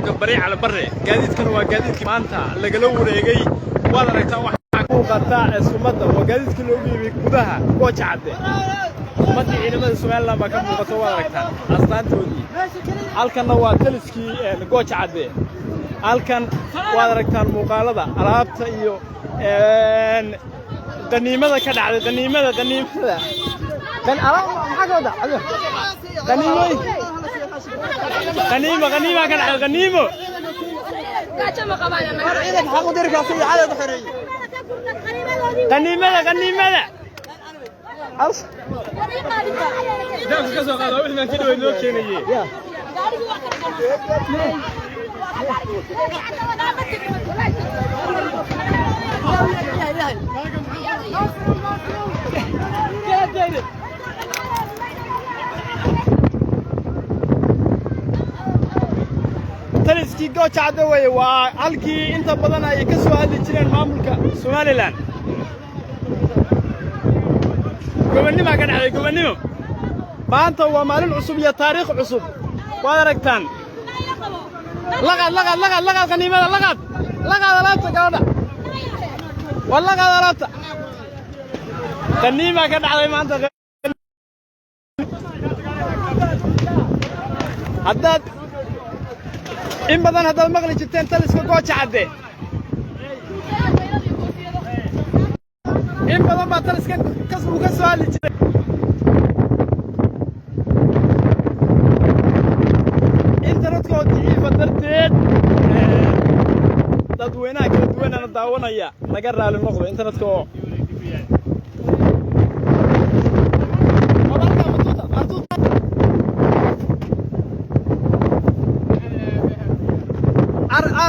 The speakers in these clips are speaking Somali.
بري على بري قاعد كان وقاعد maanta lagala wareegay wada aragtaan waxa ku qataa sumada waqaadid kale ugu yimid gudaha gooja cadde sumadii ciidamada Soomaaliland ba ka muuqato wada aragtaan astaantoodii halkan waa taliskii gooja cadde halkan wada aragtaan muuqaalada alaabta iyo qaniimada ka dhacday qaniimada kan alaab maxaa ka dhacday qaniimada غنيمة غنيمة كان على غنيمة. غنيمة غنيمة. أص. ده كذا قالوا إحنا كده وين كنا يجي. تلسكي gooja cadde way waa halkii inta badan ay ka soo hadli jireen maamulka Soomaaliland gobonnimo ka dhacay gobonnimo maanta waa maalin cusub iyo taariikh cusub waad aragtaan laqad qaniimada laqad alaabta gabadha wallahi alaabta qaniima ka dhacday maanta haddaad in badan hadda maqli jirteen taliska gooja cadde in badan baa taliska ka soo hadli jiray internetkoodii fadarteed dadweynaha kala duwanana daawanaya laga raali noqdo internetka oo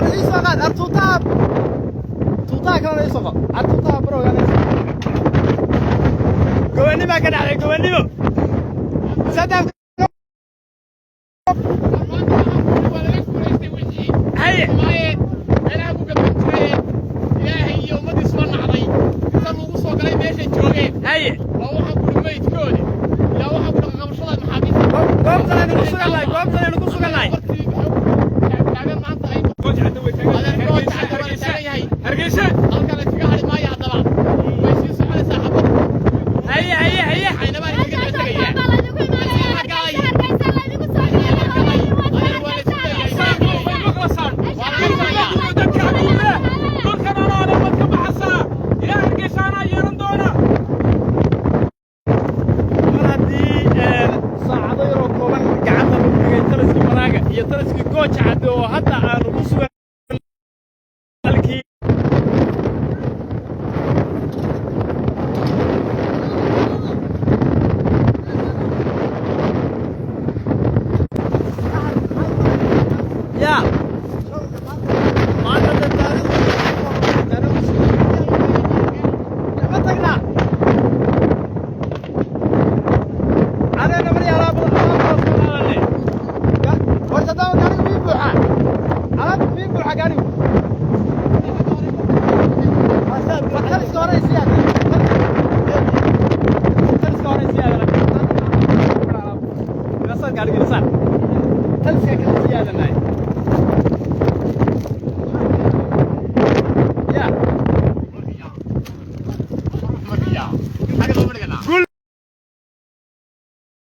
رئيس فقط أرتوطاب كان رئيس فقط أرتوطاب برو يعني قوانين ما كان عليه قوانين سدف هيا أنا أبوك بنتي إلهي يوم ما تسمعنا علي سلوا وصوا قلي ماشي تجوعين هيا لو حبوا ما يتكوني لو حبوا نغمشوا المحابيس قوم خلينا نقصوا قلاي هرقيسة halkan iska hal ma yaadaba way sii soconaysaa xabad هيا ayna baa iska tagayaan taliskii gooja cadde oo hadda aanu ku sugan halkii يا ما أنت تعرف ما تقنع أنا نمري على وتداوم كاريو بيبوحة على بيبوحة كاريو تلس كوري سيادة تلس كوري سيادة نصر كاريو نصر تلس كوري سيادة ناي